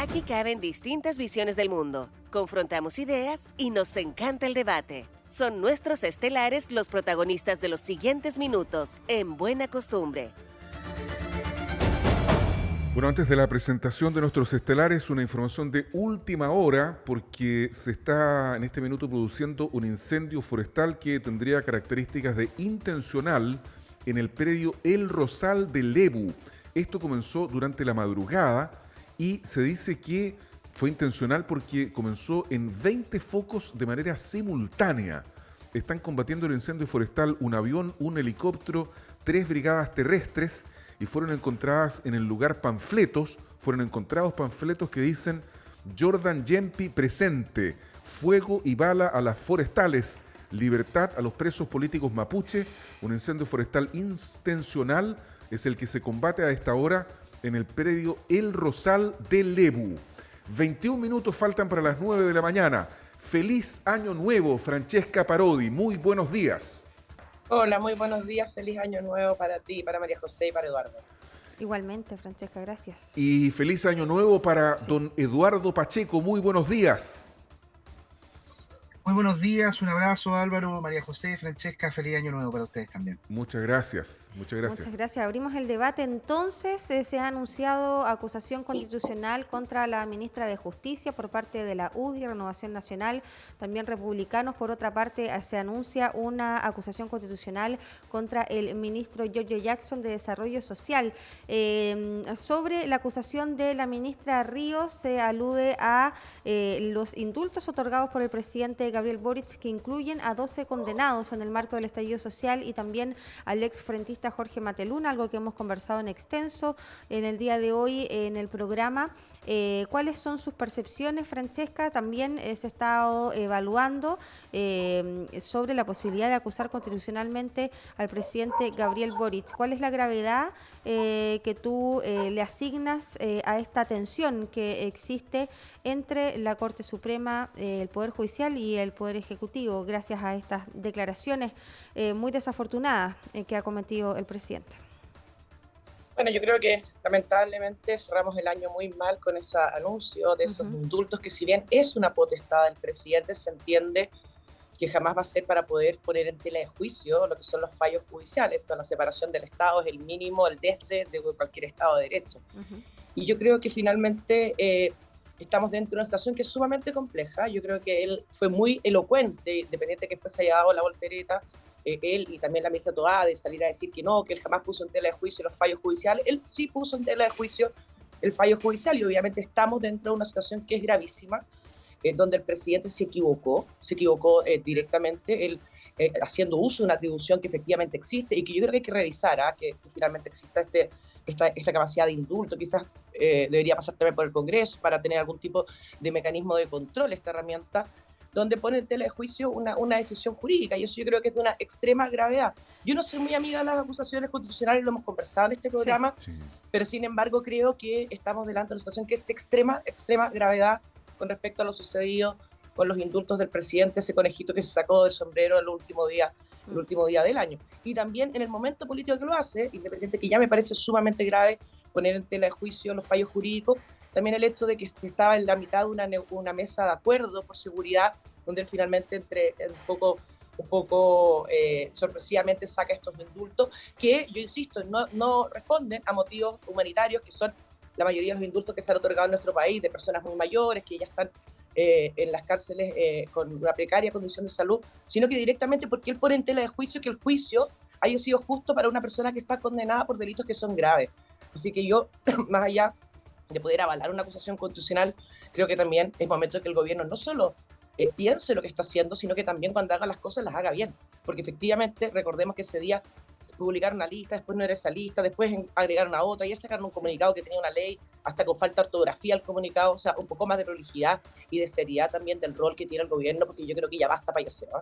Aquí caben distintas visiones del mundo, confrontamos ideas y nos encanta el debate. Son nuestros estelares los protagonistas de los siguientes minutos, en Buena Costumbre. Bueno, antes de la presentación de nuestros estelares, una información de última hora, porque se está en este minuto produciendo un incendio forestal que tendría características de intencional en el predio El Rosal de Lebu. Esto comenzó durante la madrugada y se dice que fue intencional porque comenzó en 20 focos de manera simultánea. Están combatiendo el incendio forestal un avión, un helicóptero, 3 brigadas terrestres, y fueron encontrados panfletos que dicen Jordan Yempi presente, fuego y bala a las forestales, libertad a los presos políticos mapuche. Un incendio forestal intencional es el que se combate a esta hora en el predio El Rosal de Lebu. 21 minutos faltan para las 9 de la mañana. Feliz Año Nuevo, Francesca Parodi. Muy buenos días. Hola, muy buenos días. Feliz Año Nuevo para ti, para María José y para Eduardo. Igualmente, Francesca, gracias. Y feliz Año Nuevo para don Eduardo Pacheco. Muy buenos días. Muy buenos días, un abrazo Álvaro, María José, Francesca, feliz año nuevo para ustedes también. Muchas gracias, muchas gracias. Muchas gracias. Abrimos el debate. Entonces, se ha anunciado acusación constitucional contra la ministra de Justicia por parte de la UDI, Renovación Nacional, también republicanos. Por otra parte, se anuncia una acusación constitucional contra el ministro Giorgio Jackson de Desarrollo Social. Sobre la acusación de la ministra Ríos, se alude a los indultos otorgados por el presidente Gabriel Boric, que incluyen a 12 condenados en el marco del estallido social y también al exfrentista Jorge Mateluna, algo que hemos conversado en extenso en el día de hoy en el programa. ¿Cuáles son sus percepciones, Francesca? También se ha estado evaluando sobre la posibilidad de acusar constitucionalmente al presidente Gabriel Boric. ¿Cuál es la gravedad que tú le asignas a esta tensión que existe entre la Corte Suprema, el Poder Judicial y el Poder Ejecutivo, gracias a estas declaraciones muy desafortunadas que ha cometido el presidente? Bueno, yo creo que lamentablemente cerramos el año muy mal con ese anuncio de esos indultos, que si bien es una potestad del presidente, se entiende que jamás va a ser para poder poner en tela de juicio lo que son los fallos judiciales. Esto, la separación del Estado es el mínimo, el desde de cualquier Estado de Derecho. Y yo creo que finalmente estamos dentro de una situación que es sumamente compleja. Yo creo que él fue muy elocuente, independiente que después se haya dado la voltereta, él y también la ministra Toá, de salir a decir que no, que él jamás puso en tela de juicio los fallos judiciales. Él sí puso en tela de juicio el fallo judicial, y obviamente estamos dentro de una situación que es gravísima, donde el presidente se equivocó directamente, él haciendo uso de una atribución que efectivamente existe y que yo creo que hay que revisar, que finalmente exista esta capacidad de indulto. Quizás debería pasar también por el Congreso para tener algún tipo de mecanismo de control, esta herramienta, donde pone en tela de juicio una decisión jurídica, y eso yo creo que es de una extrema gravedad. Yo no soy muy amiga de las acusaciones constitucionales, lo hemos conversado en este programa, sí. Pero sin embargo creo que estamos delante de una situación que es de extrema gravedad con respecto a lo sucedido con los indultos del presidente, ese conejito que se sacó del sombrero el último día del año. Y también en el momento político que lo hace, independiente, que ya me parece sumamente grave poner en tela de juicio los fallos jurídicos, también el hecho de que estaba en la mitad de una mesa de acuerdo por seguridad, donde él finalmente un poco sorpresivamente saca estos indultos, que yo insisto, no responden a motivos humanitarios, que son la mayoría de los indultos que se han otorgado en nuestro país, de personas muy mayores que ya están en las cárceles con una precaria condición de salud, sino que directamente porque él pone en tela de juicio que el juicio haya sido justo para una persona que está condenada por delitos que son graves. Así que yo, más allá de poder avalar una acusación constitucional, creo que también es momento de que el gobierno no solo piense lo que está haciendo, sino que también cuando haga las cosas las haga bien. Porque efectivamente, recordemos que ese día publicaron una lista, después no era esa lista, después agregaron a otra, y sacaron un comunicado que tenía una ley, hasta con falta de ortografía al comunicado, o sea, un poco más de prolijidad y de seriedad también del rol que tiene el gobierno, porque yo creo que ya basta payasear.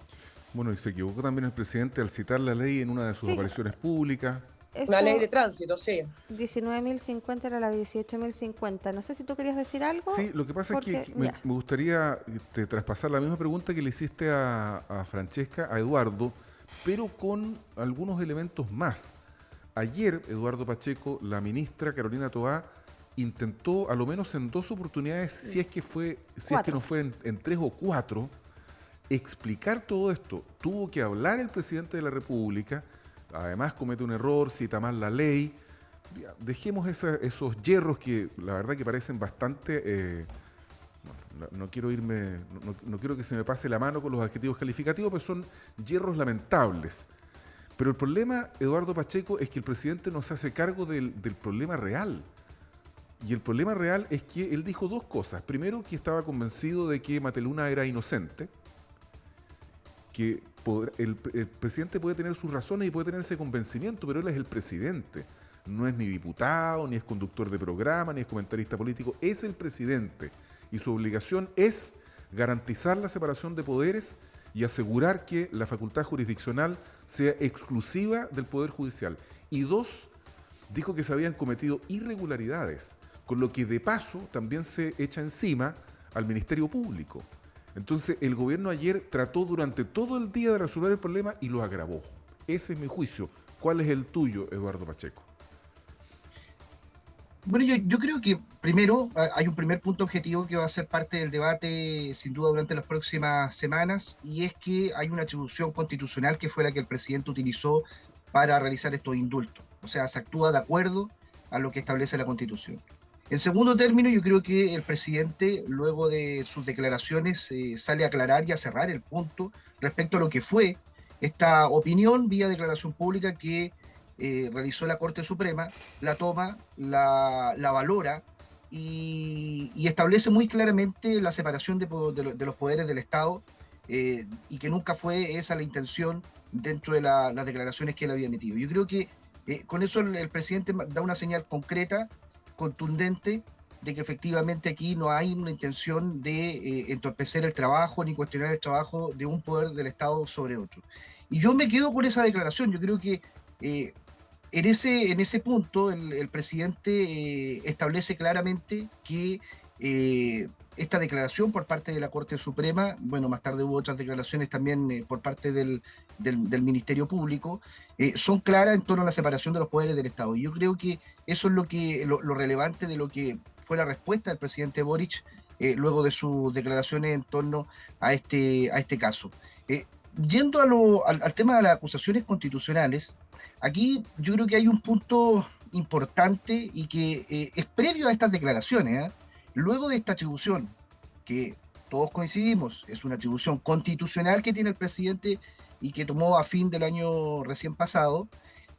Bueno, y se equivocó también el presidente al citar la ley en una de sus apariciones públicas. Una ley de tránsito, sí. 19.050 era la 18.050. No sé si tú querías decir algo. Sí, lo que pasa es que me gustaría traspasar la misma pregunta que le hiciste a Francesca, a Eduardo, pero con algunos elementos más. Ayer, Eduardo Pacheco, la ministra Carolina Toá intentó, a lo menos en 2 oportunidades, si es que no fue en 3 o 4, explicar todo esto. Tuvo que hablar el presidente de la República, además comete un error, cita mal la ley. Dejemos esos yerros que la verdad que parecen bastante... no quiero no quiero que se me pase la mano con los adjetivos calificativos, pero son yerros lamentables. Pero el problema, Eduardo Pacheco, es que el presidente no se hace cargo del problema real. Y el problema real es que él dijo 2 cosas. Primero, que estaba convencido de que Mateluna era inocente, que el presidente puede tener sus razones y puede tener ese convencimiento, pero él es el presidente. No es ni diputado, ni es conductor de programa, ni es comentarista político. Es el presidente. Y su obligación es garantizar la separación de poderes y asegurar que la facultad jurisdiccional sea exclusiva del Poder Judicial. Y 2, dijo que se habían cometido irregularidades, con lo que de paso también se echa encima al Ministerio Público. Entonces el gobierno ayer trató durante todo el día de resolver el problema y lo agravó. Ese es mi juicio. ¿Cuál es el tuyo, Eduardo Pacheco? Bueno, yo creo que primero hay un primer punto objetivo que va a ser parte del debate sin duda durante las próximas semanas, y es que hay una atribución constitucional que fue la que el presidente utilizó para realizar estos indultos. O sea, se actúa de acuerdo a lo que establece la Constitución. En segundo término, yo creo que el presidente, luego de sus declaraciones, sale a aclarar y a cerrar el punto respecto a lo que fue esta opinión vía declaración pública que realizó la Corte Suprema, la toma, la valora y establece muy claramente la separación de los poderes del Estado, y que nunca fue esa la intención dentro de las declaraciones que él había emitido. Yo creo que con eso el presidente da una señal concreta, contundente, de que efectivamente aquí no hay una intención de entorpecer el trabajo ni cuestionar el trabajo de un poder del Estado sobre otro. Y yo me quedo con esa declaración. Yo creo que en ese punto el presidente establece claramente que esta declaración por parte de la Corte Suprema, bueno, más tarde hubo otras declaraciones también por parte del Ministerio Público, son claras en torno a la separación de los poderes del Estado. Y yo creo que eso es lo relevante de lo que fue la respuesta del presidente Boric luego de sus declaraciones en torno a este caso. Yendo al tema de las acusaciones constitucionales, aquí yo creo que hay un punto importante y que es previo a estas declaraciones. Luego de esta atribución, que todos coincidimos, es una atribución constitucional que tiene el presidente y que tomó a fin del año recién pasado,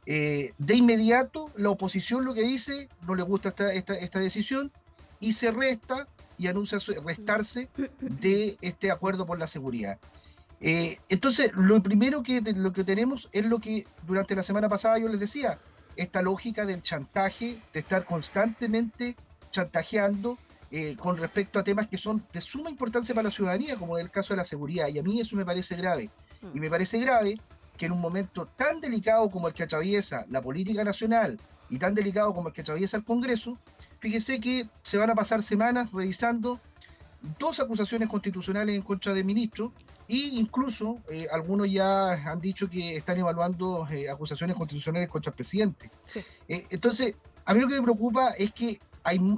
de inmediato la oposición lo que dice, no le gusta esta decisión y se resta y anuncia restarse de este acuerdo por la seguridad. Entonces, lo primero lo que tenemos es lo que durante la semana pasada yo les decía, esta lógica del chantaje, de estar constantemente chantajeando con respecto a temas que son de suma importancia para la ciudadanía, como en el caso de la seguridad, y a mí eso me parece grave. Y me parece grave que en un momento tan delicado como el que atraviesa la política nacional y tan delicado como el que atraviesa el Congreso, fíjese que se van a pasar semanas revisando 2 acusaciones constitucionales en contra del ministro, e incluso algunos ya han dicho que están evaluando acusaciones constitucionales contra el presidente. Sí. Entonces, a mí lo que me preocupa es que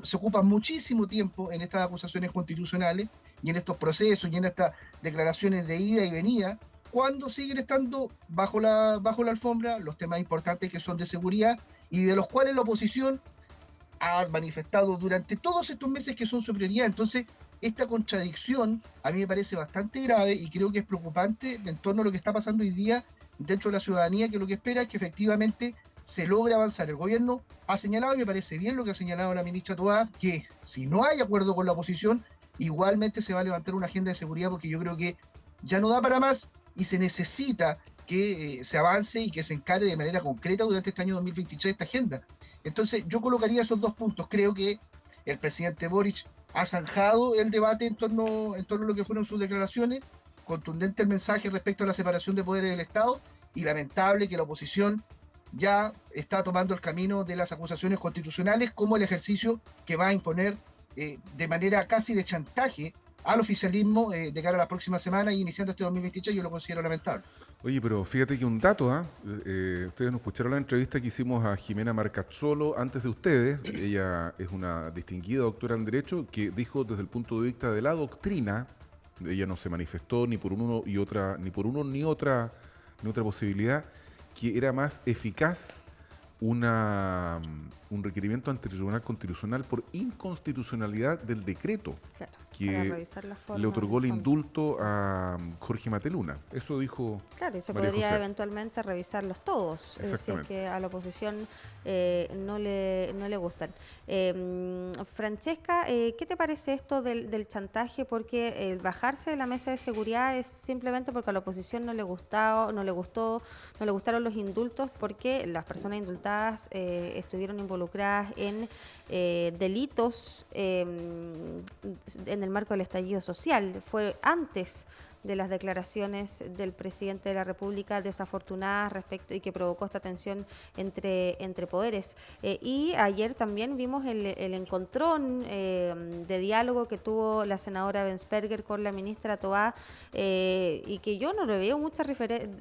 se ocupa muchísimo tiempo en estas acusaciones constitucionales y en estos procesos y en estas declaraciones de ida y venida, cuando siguen estando bajo la alfombra los temas importantes que son de seguridad y de los cuales la oposición ha manifestado durante todos estos meses que son su prioridad. Entonces, esta contradicción a mí me parece bastante grave y creo que es preocupante en torno a lo que está pasando hoy día dentro de la ciudadanía, que lo que espera es que efectivamente se logre avanzar. El gobierno ha señalado, y me parece bien lo que ha señalado la ministra Toá, que si no hay acuerdo con la oposición, igualmente se va a levantar una agenda de seguridad, porque yo creo que ya no da para más y se necesita que se avance y que se encare de manera concreta durante este año 2023 esta agenda. Entonces yo colocaría esos 2 puntos. Creo que el presidente Boric ha zanjado el debate en torno a lo que fueron sus declaraciones, contundente el mensaje respecto a la separación de poderes del Estado, y lamentable que la oposición ya está tomando el camino de las acusaciones constitucionales como el ejercicio que va a imponer de manera casi de chantaje al oficialismo de cara a la próxima semana y iniciando este 2023, yo lo considero lamentable. Oye, pero fíjate que un dato, ustedes nos escucharon la entrevista que hicimos a Jimena Marcazzolo antes de ustedes. Ella es una distinguida doctora en Derecho que dijo desde el punto de vista de la doctrina, ella no se manifestó ni por uno y otra, ni por uno ni otra posibilidad, que era más eficaz un requerimiento ante el Tribunal Constitucional por inconstitucionalidad del decreto Claro, para que revisar la forma le otorgó el del fondo. indulto a Jorge Mateluna. Eso dijo Claro, y se María podría José. eventualmente revisarlos todos, si es Exactamente. que a la oposición no le gustan. Francesca, ¿qué te parece esto del chantaje? Porque el bajarse de la mesa de seguridad es simplemente porque a la oposición no le gustaron los indultos, porque las personas indultadas estuvieron involucradas en delitos en el marco del estallido social. Fue antes de las declaraciones del presidente de la República desafortunadas respecto y que provocó esta tensión entre poderes. Y ayer también vimos el encontrón de diálogo que tuvo la senadora Bensperger con la ministra Toá, y que yo no le veo mucha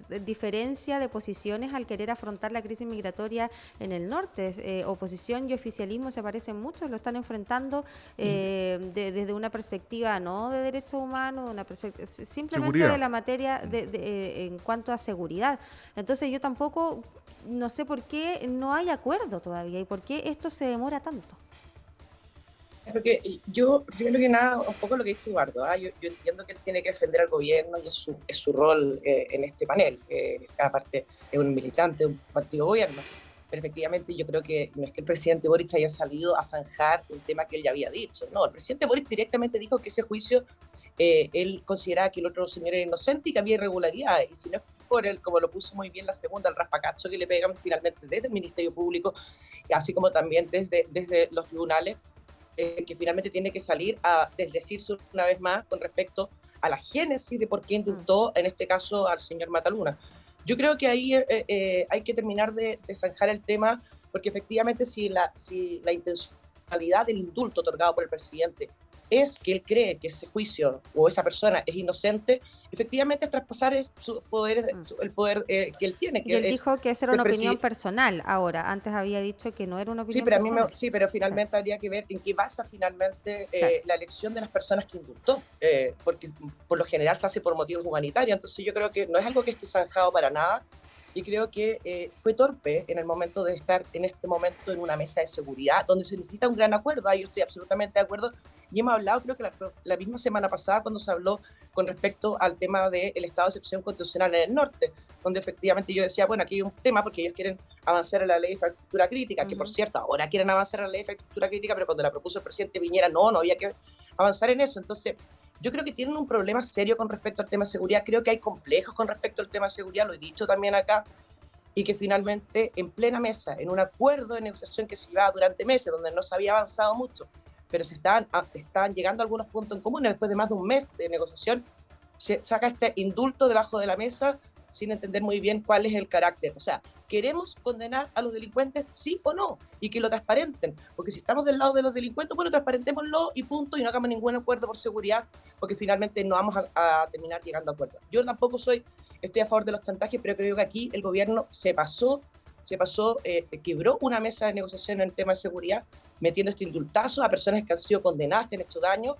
diferencia de posiciones al querer afrontar la crisis migratoria en el norte. Oposición y oficialismo se parecen mucho, lo están enfrentando desde una perspectiva no de derechos humanos, una perspectiva simplemente Seguridad. de la materia en cuanto a seguridad. Entonces yo tampoco no sé por qué no hay acuerdo todavía y por qué esto se demora tanto. Porque yo, primero que nada, un poco lo que dice Eduardo, yo entiendo que él tiene que defender al gobierno y es su rol en este panel. Aparte, es un militante de un partido gobierno. Pero efectivamente yo creo que no es que el presidente Boric haya salido a zanjar un tema que él ya había dicho. No, el presidente Boric directamente dijo que ese juicio él consideraba que el otro señor era inocente y que había irregularidades. Y si no es por él, como lo puso muy bien la segunda, el raspacacho que le pegan finalmente desde el Ministerio Público, así como también desde los tribunales, que finalmente tiene que salir a desdecirse una vez más con respecto a la génesis de por qué indultó, en este caso, al señor Mataluna. Yo creo que ahí hay que terminar de zanjar el tema, porque efectivamente si la intencionalidad del indulto otorgado por el presidente es que él cree que ese juicio o esa persona es inocente, efectivamente es traspasar sus poderes, el poder que él tiene. Y él dijo que esa era una opinión personal ahora, antes había dicho que no era una opinión personal. Sí, pero finalmente habría que ver en qué basa finalmente la elección de las personas que indultó, porque por lo general se hace por motivos humanitarios, entonces yo creo que no es algo que esté zanjado para nada, y creo que fue torpe en el momento de estar en este momento en una mesa de seguridad, donde se necesita un gran acuerdo. Ahí yo estoy absolutamente de acuerdo, y hemos hablado, creo que la misma semana pasada, cuando se habló con respecto al tema del estado de excepción constitucional en el norte, donde efectivamente yo decía, bueno, aquí hay un tema porque ellos quieren avanzar en la ley de infraestructura crítica, que por cierto, ahora quieren avanzar en la ley de infraestructura crítica, pero cuando la propuso el presidente Piñera, no había que avanzar en eso. Entonces, yo creo que tienen un problema serio con respecto al tema de seguridad, creo que hay complejos con respecto al tema de seguridad, lo he dicho también acá, y que finalmente en plena mesa, en un acuerdo de negociación que se llevaba durante meses, donde no se había avanzado mucho, pero se estaban llegando a algunos puntos en común, después de más de un mes de negociación, se saca este indulto debajo de la mesa sin entender muy bien cuál es el carácter. O sea, ¿queremos condenar a los delincuentes, sí o no? Y que lo transparenten, porque si estamos del lado de los delincuentes, bueno, transparentémoslo y punto, y no hagamos ningún acuerdo por seguridad, porque finalmente no vamos a terminar llegando a acuerdos. Yo tampoco estoy a favor de los chantajes, pero creo que aquí el gobierno se pasó, quebró una mesa de negociación en el tema de seguridad, metiendo este indultazo a personas que han sido condenadas, que han hecho daño,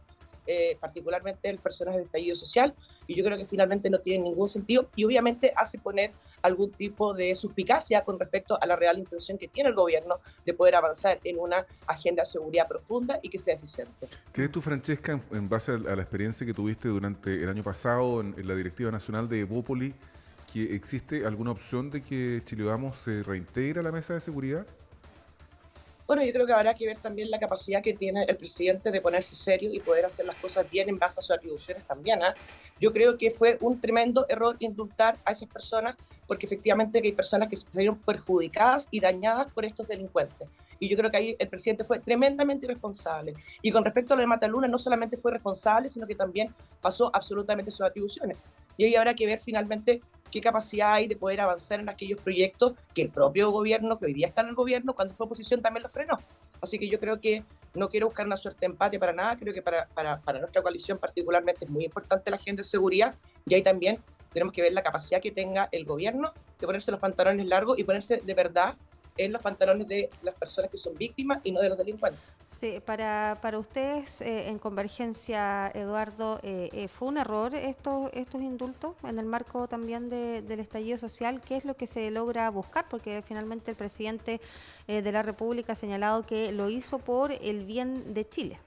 particularmente el personaje de estallido social, y yo creo que finalmente no tiene ningún sentido, y obviamente hace poner algún tipo de suspicacia con respecto a la real intención que tiene el gobierno de poder avanzar en una agenda de seguridad profunda y que sea eficiente. ¿Crees tú, Francesca, en base a la experiencia que tuviste durante el año pasado en la Directiva Nacional de Evópoli, que existe alguna opción de que Chile Vamos se reintegre a la mesa de seguridad? Bueno, yo creo que habrá que ver también la capacidad que tiene el presidente de ponerse serio y poder hacer las cosas bien en base a sus atribuciones también. Yo creo que fue un tremendo error indultar a esas personas, porque efectivamente hay personas que se salieron perjudicadas y dañadas por estos delincuentes. Y yo creo que ahí el presidente fue tremendamente irresponsable. Y con respecto a lo de Mataluna, no solamente fue responsable, sino que también pasó absolutamente sus atribuciones. Y ahí habrá que ver finalmente qué capacidad hay de poder avanzar en aquellos proyectos que el propio gobierno, que hoy día está en el gobierno, cuando fue oposición también lo frenó. Así que yo creo que no quiero buscar una suerte de empate para nada, creo que para nuestra coalición particularmente es muy importante la agenda de seguridad, y ahí también tenemos que ver la capacidad que tenga el gobierno de ponerse los pantalones largos y ponerse de verdad en los pantalones de las personas que son víctimas y no de los delincuentes. Sí, para ustedes en Convergencia, Eduardo, ¿fue un error estos indultos en el marco también del estallido social? ¿Qué es lo que se logra buscar? Porque finalmente el presidente de la República ha señalado que lo hizo por el bien de Chile.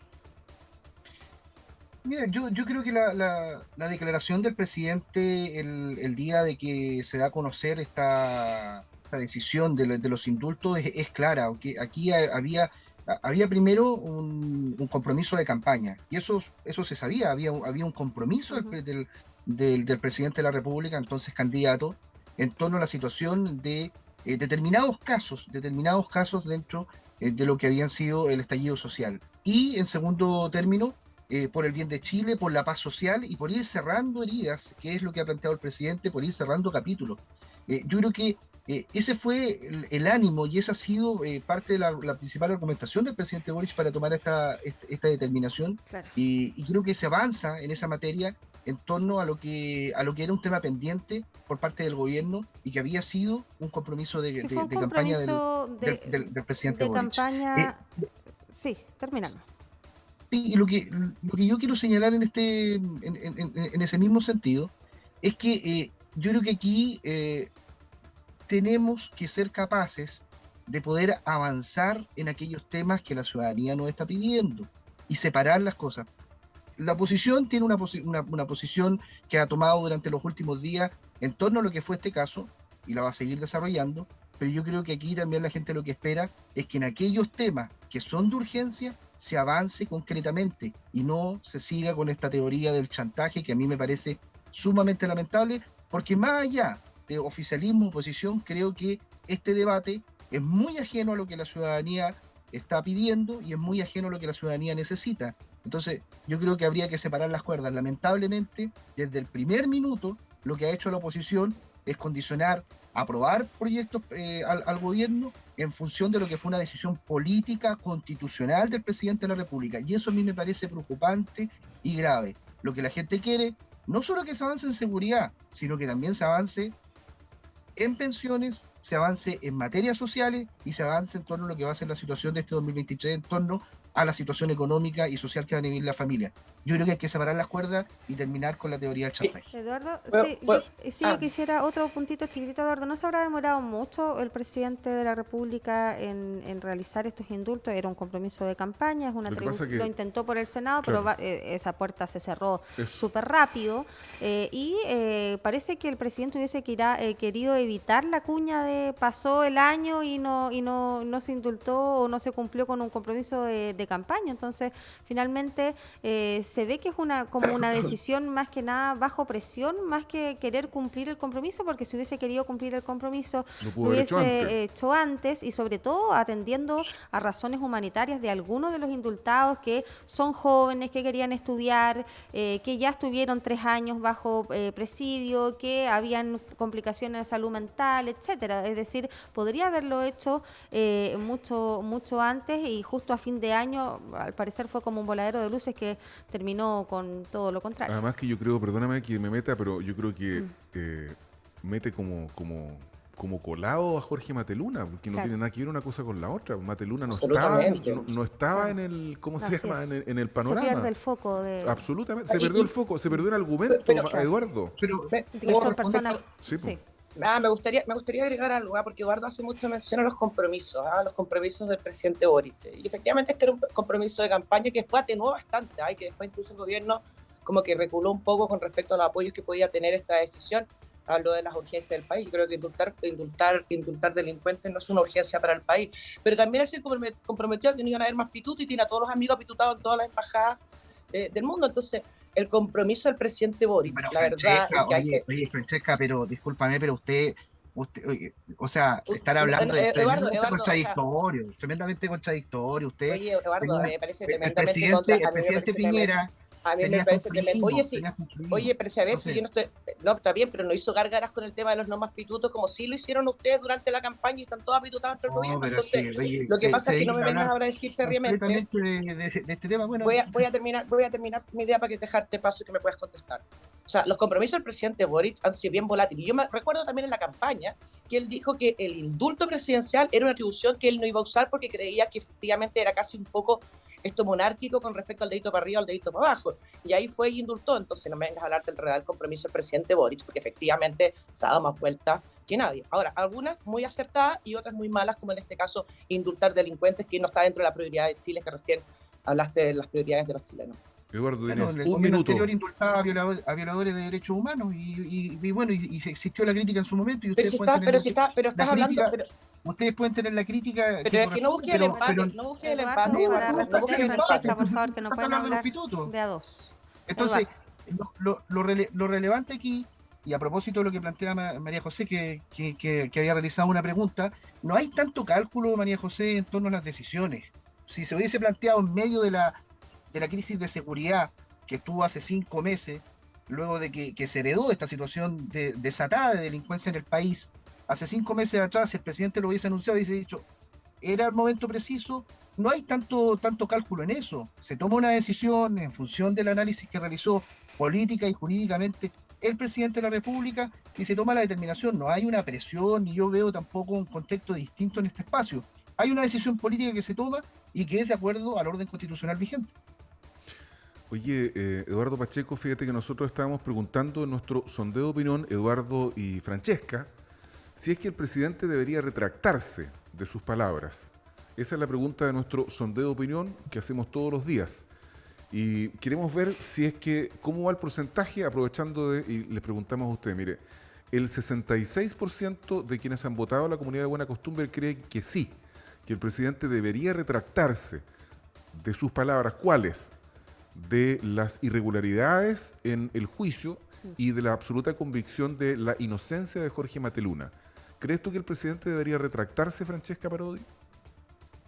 Mira, yo creo que la declaración del presidente el día de que se da a conocer esta decisión de los indultos es clara. Aunque aquí había primero un compromiso de campaña, y eso se sabía, había un compromiso del presidente de la República, entonces candidato, en torno a la situación de determinados casos dentro de lo que habían sido el estallido social. Y en segundo término, por el bien de Chile, por la paz social y por ir cerrando heridas, que es lo que ha planteado el presidente, por ir cerrando capítulos. Yo creo que ese fue el ánimo, y esa ha sido parte de la principal argumentación del presidente Boric para tomar esta determinación. Claro. Y creo que se avanza en esa materia en torno a lo que era un tema pendiente por parte del gobierno y que había sido un compromiso de campaña del presidente de Boric. Campaña. Sí, terminando. Sí, y lo que yo quiero señalar en ese mismo sentido es que yo creo que aquí tenemos que ser capaces de poder avanzar en aquellos temas que la ciudadanía nos está pidiendo y separar las cosas. La oposición tiene una posición que ha tomado durante los últimos días en torno a lo que fue este caso, y la va a seguir desarrollando, pero yo creo que aquí también la gente lo que espera es que en aquellos temas que son de urgencia se avance concretamente y no se siga con esta teoría del chantaje, que a mí me parece sumamente lamentable, porque más allá de oficialismo, oposición, creo que este debate es muy ajeno a lo que la ciudadanía está pidiendo y es muy ajeno a lo que la ciudadanía necesita. Entonces, yo creo que habría que separar las cuerdas. Lamentablemente, desde el primer minuto, lo que ha hecho la oposición es condicionar, aprobar proyectos al gobierno en función de lo que fue una decisión política constitucional del presidente de la República. Y eso a mí me parece preocupante y grave. Lo que la gente quiere, no solo que se avance en seguridad, sino que también se avance en pensiones, se avance en materias sociales y se avance en torno a lo que va a ser la situación de este 2023, en torno a la situación económica y social que van a vivir la familia. Yo creo que hay que separar las cuerdas y terminar con la teoría del chantaje. Eduardo, Bueno, yo quisiera otro puntito chiquitito, Eduardo. ¿No se habrá demorado mucho el presidente de la República en realizar estos indultos? Era un compromiso de campaña, es una lo intentó por el Senado, claro, pero esa puerta se cerró súper rápido y parece que el presidente hubiese querido evitar la cuña de pasó el año y no se indultó o no se cumplió con un compromiso de campaña. Entonces, finalmente se ve que es como una decisión más que nada bajo presión, más que querer cumplir el compromiso, porque si hubiese querido cumplir el compromiso lo hubiese hecho antes, y sobre todo atendiendo a razones humanitarias de algunos de los indultados que son jóvenes, que querían estudiar, que ya estuvieron 3 años bajo presidio, que habían complicaciones de salud mental, etcétera. Es decir, podría haberlo hecho mucho antes, y justo a fin de año al parecer fue como un voladero de luces que terminó con todo lo contrario. Además que yo creo, perdóname que me meta, pero yo creo que mete como colado a Jorge Mateluna, porque no tiene nada que ver una cosa con la otra. Mateluna no estaba en el, ¿cómo se llama? En el panorama. Se pierde el foco. Absolutamente, se perdió el foco, se perdió el argumento, Eduardo. Que son personas... Sí. Me gustaría agregar algo, porque Eduardo hace mucho mención a los compromisos del presidente Boric. Y efectivamente este era un compromiso de campaña que después atenuó bastante, y que después incluso el gobierno como que reculó un poco con respecto a los apoyos que podía tener esta decisión. Habló de las urgencias del país. Yo creo que indultar delincuentes no es una urgencia para el país. Pero también él se comprometió a que no iban a haber más pitutos, y tiene a todos los amigos apitutados en todas las embajadas del mundo. Entonces, el compromiso del presidente Boric, la verdad... Oye, Francesca, pero discúlpame, pero usted o sea, estar hablando de tremendamente contradictorio, tremendamente contradictorio. Usted, oye, Eduardo, me parece el presidente Piñera A mí me tenías parece un tremendo. primo, Oye, sí. tenías un primo. Oye, pero si a ver, si Entonces, yo no estoy... No, está bien, pero no hizo gárgaras con el tema de los no más pitutos, como sí lo hicieron ustedes durante la campaña y están todos apitutados entre el no, gobierno. pero es Entonces, que, oye, lo que pasa se es que no me dedican a vengas hablar ahora a decir férreamente. completamente de este tema. Bueno, Voy a terminar mi idea para que dejarte paso y que me puedas contestar. O sea, los compromisos del presidente Boric han sido bien volátiles. Yo me recuerdo también en la campaña que él dijo que el indulto presidencial era una atribución que él no iba a usar porque creía que efectivamente era casi un poco esto monárquico con respecto al dedito para arriba o al dedito para abajo. Y ahí fue y indultó. Entonces no me vengas a hablar del real compromiso del presidente Boric, porque efectivamente se ha dado más vueltas que nadie. Ahora, algunas muy acertadas y otras muy malas, como en este caso indultar delincuentes, que no está dentro de la prioridad de Chile, que recién hablaste de las prioridades de los chilenos. Eduardo, bueno, tienes el un gobierno minuto. anterior indultaba a violadores de derechos humanos y bueno, y existió la crítica en su momento y Pero ustedes pueden tener pero estás hablando... ustedes pueden tener la crítica Pero es que no busques el empate, no busques el empate, Eduardo, para Eduardo, no busques responder el empate. Francesca, por favor, que no Trata de pueden hablar de los hablar pitutos. de a dos. Entonces, lo relevante aquí, y a propósito de lo que plantea María José, que había realizado una pregunta, no hay tanto cálculo, María José, en torno a las decisiones. Si se hubiese planteado en medio de la crisis de seguridad que estuvo hace 5 meses, luego de que se heredó esta situación desatada de delincuencia en el país, hace 5 meses atrás, si el presidente lo hubiese anunciado y hubiese dicho, era el momento preciso, no hay tanto cálculo en eso. Se toma una decisión en función del análisis que realizó política y jurídicamente el presidente de la República y se toma la determinación. No hay una presión, ni yo veo tampoco un contexto distinto en este espacio. Hay una decisión política que se toma y que es de acuerdo al orden constitucional vigente. Oye, Eduardo Pacheco, fíjate que nosotros estábamos preguntando en nuestro sondeo de opinión, Eduardo y Francesca, si es que el presidente debería retractarse de sus palabras. Esa es la pregunta de nuestro sondeo de opinión que hacemos todos los días. Y queremos ver si es que, cómo va el porcentaje, aprovechando y les preguntamos a usted, mire, el 66% de quienes han votado a la comunidad de buena costumbre creen que sí, que el presidente debería retractarse de sus palabras. ¿Cuáles? De las irregularidades en el juicio y de la absoluta convicción de la inocencia de Jorge Mateluna. ¿Crees tú que el presidente debería retractarse, Francesca Parodi?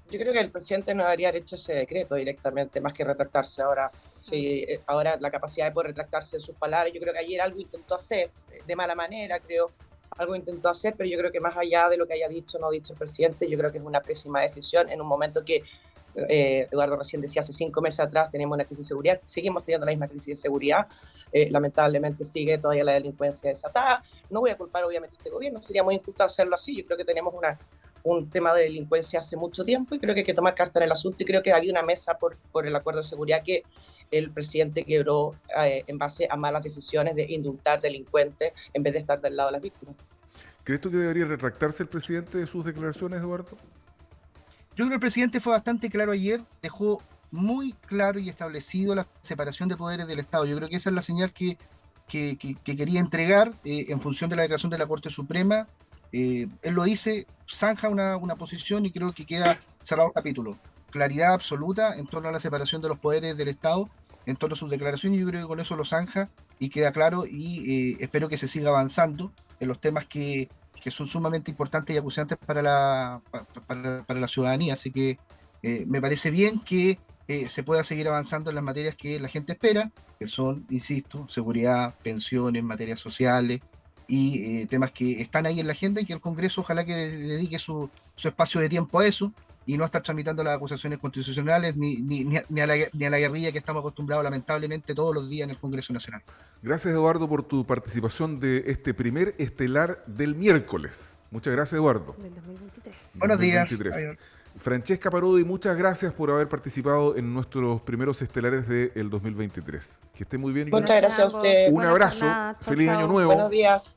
Yo creo que el presidente no debería haber hecho ese decreto directamente, más que retractarse. Ahora, sí, ahora la capacidad de poder retractarse en sus palabras, yo creo que ayer algo intentó hacer, de mala manera, creo, algo intentó hacer, pero yo creo que más allá de lo que haya dicho o no dicho el presidente, yo creo que es una pésima decisión en un momento que Eduardo recién decía, hace 5 meses atrás teníamos una crisis de seguridad, seguimos teniendo la misma crisis de seguridad, lamentablemente sigue todavía la delincuencia desatada. No voy a culpar obviamente a este gobierno, sería muy injusto hacerlo así. Yo creo que tenemos un tema de delincuencia hace mucho tiempo y creo que hay que tomar carta en el asunto y creo que había una mesa por el acuerdo de seguridad que el presidente quebró en base a malas decisiones de indultar delincuentes en vez de estar del lado de las víctimas. ¿Crees tú que debería retractarse el presidente de sus declaraciones, Eduardo? Yo creo que el presidente fue bastante claro ayer, dejó muy claro y establecido la separación de poderes del Estado. Yo creo que esa es la señal que quería entregar en función de la declaración de la Corte Suprema. Él lo dice, zanja una posición y creo que queda cerrado el capítulo. Claridad absoluta en torno a la separación de los poderes del Estado, en torno a sus declaraciones. Yo creo que con eso lo zanja y queda claro y espero que se siga avanzando en los temas que son sumamente importantes y acuciantes para la ciudadanía. Así que me parece bien que se pueda seguir avanzando en las materias que la gente espera, que son, insisto, seguridad, pensiones, materias sociales y temas que están ahí en la agenda y que el Congreso ojalá que dedique su espacio de tiempo a eso y no estar tramitando las acusaciones constitucionales ni a la guerrilla que estamos acostumbrados lamentablemente todos los días en el Congreso Nacional. Gracias, Eduardo, por tu participación de este primer estelar del miércoles. Muchas gracias, Eduardo. Del 2023. Buenos días. 2023. Francesca Parodi, muchas gracias por haber participado en nuestros primeros estelares del 2023. Que esté muy bien. Muchas gracias a usted. Un abrazo. Feliz año nuevo. Buenos días.